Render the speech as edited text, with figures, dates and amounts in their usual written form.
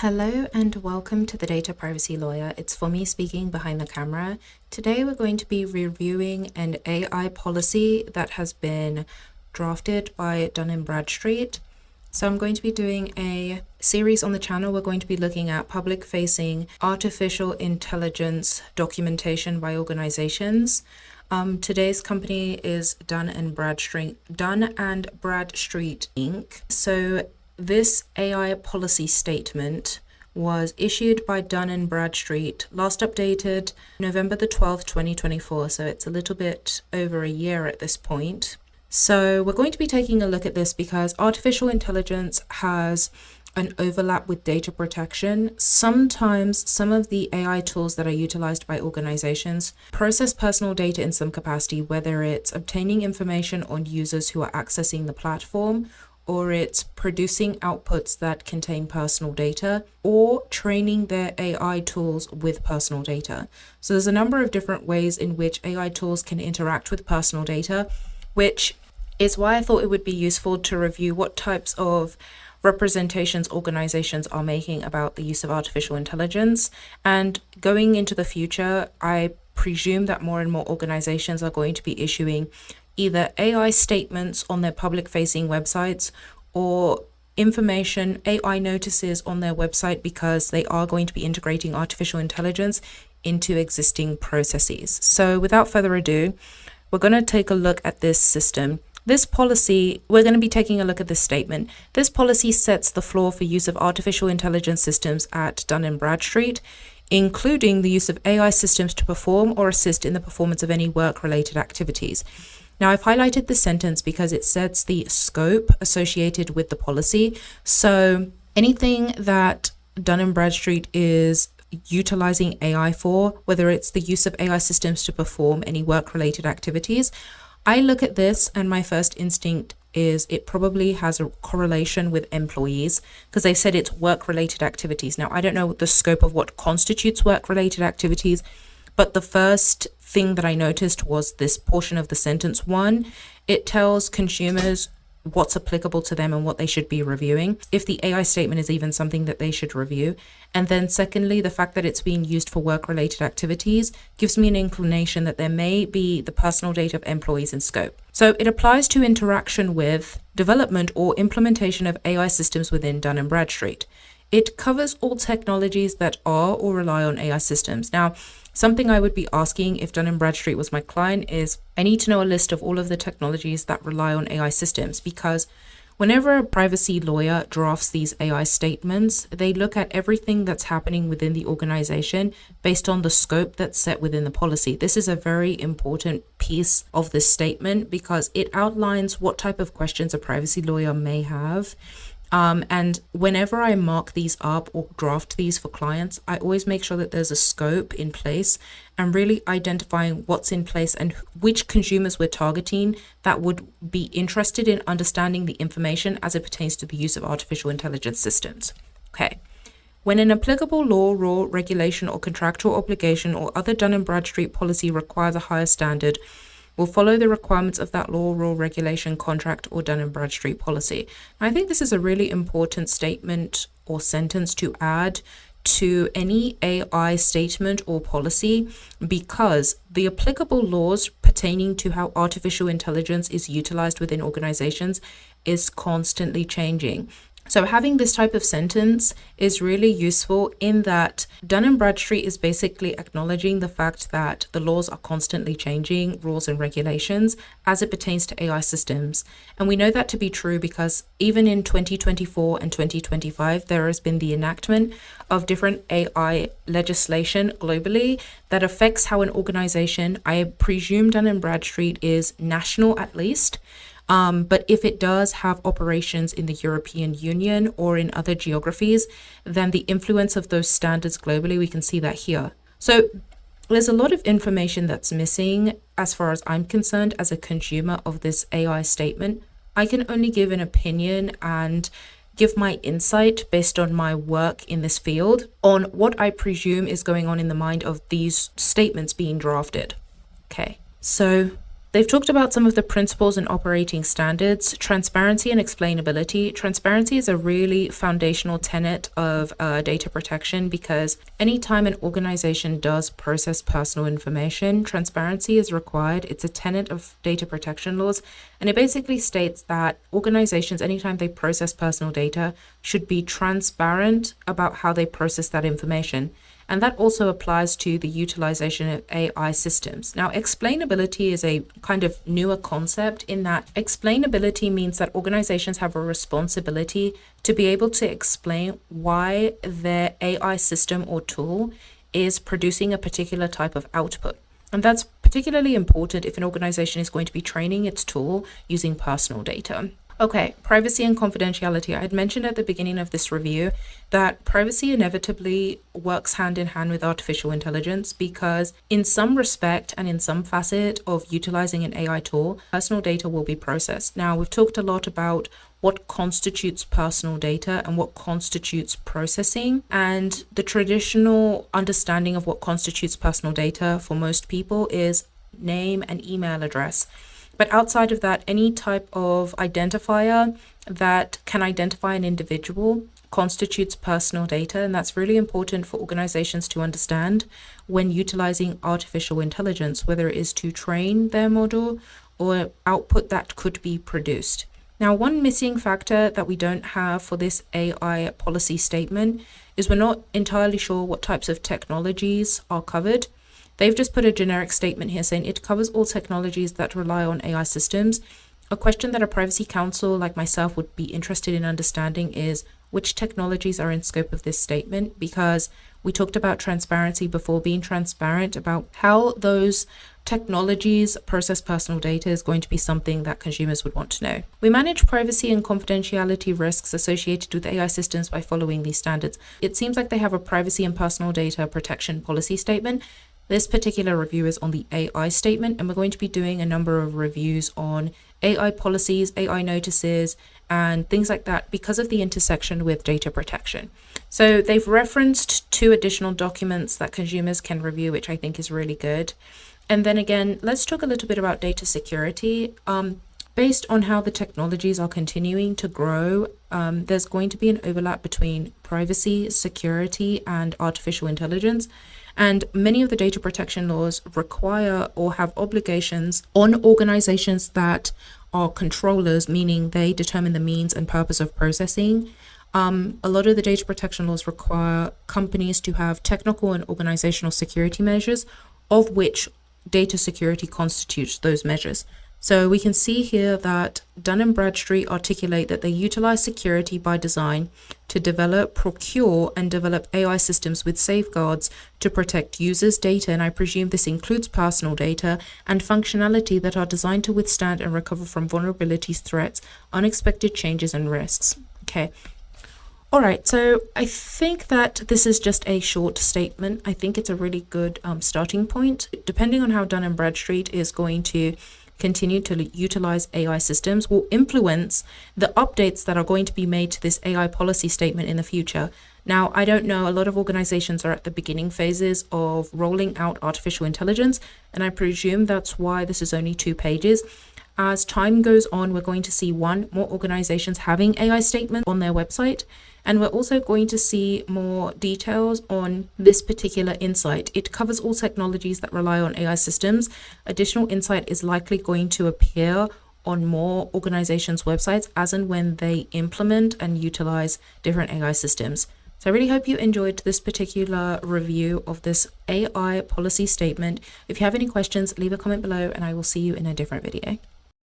Hello and welcome to the Data Privacy Lawyer. It's Funmi speaking behind the camera. Today we're going to be reviewing an AI policy that has been drafted by Dun & Bradstreet. So I'm going to be doing a series on the channel. We're going to be looking at public-facing artificial intelligence documentation by organizations. Today's company is Dun & Bradstreet Inc. So this AI policy statement was issued by Dun & Bradstreet, last updated November the 12th, 2024. So it's a little bit over a year at this point. So we're going to be taking a look at this because artificial intelligence has an overlap with data protection. Sometimes some of the AI tools that are utilized by organizations process personal data in some capacity, whether it's obtaining information on users who are accessing the platform, or it's producing outputs that contain personal data, or training their AI tools with personal data. So there's a number of different ways in which AI tools can interact with personal data, which is why I thought it would be useful to review what types of representations organizations are making about the use of artificial intelligence. And going into the future, I presume that more and more organizations are going to be issuing either AI statements on their public-facing websites or information AI notices on their website, because they are going to be integrating artificial intelligence into existing processes. So without further ado, we're going to take a look at this system. This policy, we're going to be taking a look at this statement. This policy sets the floor for use of artificial intelligence systems at Dun & Bradstreet, including the use of AI systems to perform or assist in the performance of any work-related activities. Now, I've highlighted this sentence because it sets the scope associated with the policy. So anything that Dun & Bradstreet is utilizing AI for, whether it's the use of AI systems to perform any work-related activities, I look at this and my first instinct is it probably has a correlation with employees, because they said it's work-related activities. Now, I don't know the scope of what constitutes work-related activities, but the first thing that I noticed was this portion of the sentence. One, it tells consumers what's applicable to them and what they should be reviewing, if the AI statement is even something that they should review. And then secondly, the fact that it's being used for work-related activities gives me an inclination that there may be the personal data of employees in scope. So it applies to interaction with, development or implementation of AI systems within Dun & Bradstreet. It covers all technologies that are or rely on AI systems. Now, something I would be asking if Dun & Bradstreet was my client is, I need to know a list of all of the technologies that rely on AI systems, because whenever a privacy lawyer drafts these AI statements, they look at everything that's happening within the organization based on the scope that's set within the policy. This is a very important piece of this statement because it outlines what type of questions a privacy lawyer may have. And whenever I mark these up or draft these for clients, I always make sure that there's a scope in place and really identifying what's in place and which consumers we're targeting that would be interested in understanding the information as it pertains to the use of artificial intelligence systems. Okay. When an applicable law, rule, regulation, or contractual obligation or other Dun & Bradstreet policy requires a higher standard, will follow the requirements of that law, rule, regulation, contract, or Dun & Bradstreet policy. I think this is a really important statement or sentence to add to any AI statement or policy, because the applicable laws pertaining to how artificial intelligence is utilized within organizations is constantly changing. So having this type of sentence is really useful in that Dun & Bradstreet is basically acknowledging the fact that the laws are constantly changing, rules and regulations, as it pertains to AI systems. And we know that to be true because even in 2024 and 2025, there has been the enactment of different AI legislation globally that affects how an organization, I presume Dun & Bradstreet is national at least, but if it does have operations in the European Union or in other geographies, then the influence of those standards globally, we can see that here. So there's a lot of information that's missing as far as I'm concerned as a consumer of this AI statement. I can only give an opinion and give my insight based on my work in this field on what I presume is going on in the mind of these statements being drafted. Okay, so They've talked about some of the principles and operating standards, transparency and explainability. Transparency is a really foundational tenet of data protection because anytime an organization does process personal information, transparency is required. It's a tenet of data protection laws, and it basically states that organizations, anytime they process personal data, should be transparent about how they process that information. And that also applies to the utilization of AI systems. Now, explainability is a kind of newer concept in that explainability means that organizations have a responsibility to be able to explain why their AI system or tool is producing a particular type of output. And that's particularly important if an organization is going to be training its tool using personal data. Okay, privacy and confidentiality. I had mentioned at the beginning of this review that privacy inevitably works hand in hand with artificial intelligence because in some respect and in some facet of utilizing an AI tool, personal data will be processed. Now, we've talked a lot about what constitutes personal data and what constitutes processing. And the traditional understanding of what constitutes personal data for most people is name and email address. But outside of that, any type of identifier that can identify an individual constitutes personal data. And that's really important for organizations to understand when utilizing artificial intelligence, whether it is to train their model or output that could be produced. Now, one missing factor that we don't have for this AI policy statement is we're not entirely sure what types of technologies are covered. They've just put a generic statement here saying it covers all technologies that rely on AI systems. A question that a privacy counsel like myself would be interested in understanding is which technologies are in scope of this statement, because we talked about transparency before. Being transparent about how those technologies process personal data is going to be something that consumers would want to know. We manage privacy and confidentiality risks associated with AI systems by following these standards. It seems like they have a privacy and personal data protection policy statement. This particular review is on the AI statement, and we're going to be doing a number of reviews on AI policies, AI notices, and things like that because of the intersection with data protection. So they've referenced 2 additional documents that consumers can review, which I think is really good. And then again, let's talk a little bit about data security. Based on how the technologies are continuing to grow, there's going to be an overlap between privacy, security, and artificial intelligence. And many of the data protection laws require or have obligations on organizations that are controllers, meaning they determine the means and purpose of processing. A lot of the data protection laws require companies to have technical and organizational security measures, of which data security constitutes those measures. So we can see here that Dun & Bradstreet articulate that they utilize security by design to develop, procure, and develop AI systems with safeguards to protect users' data, and I presume this includes personal data, and functionality that are designed to withstand and recover from vulnerabilities, threats, unexpected changes, and risks. Okay. All right, so I think that this is just a short statement. I think it's a really good starting point. Depending on how Dun & Bradstreet is going to continue to utilize AI systems will influence the updates that are going to be made to this AI policy statement in the future. Now, I don't know, a lot of organizations are at the beginning phases of rolling out artificial intelligence, and I presume that's why this is only 2 pages. As time goes on, we're going to see more organizations having AI statements on their website, and we're also going to see more details on this particular insight. It covers all technologies that rely on AI systems. Additional insight is likely going to appear on more organizations' websites as and when they implement and utilize different AI systems. So I really hope you enjoyed this particular review of this AI policy statement. If you have any questions, leave a comment below and I will see you in a different video.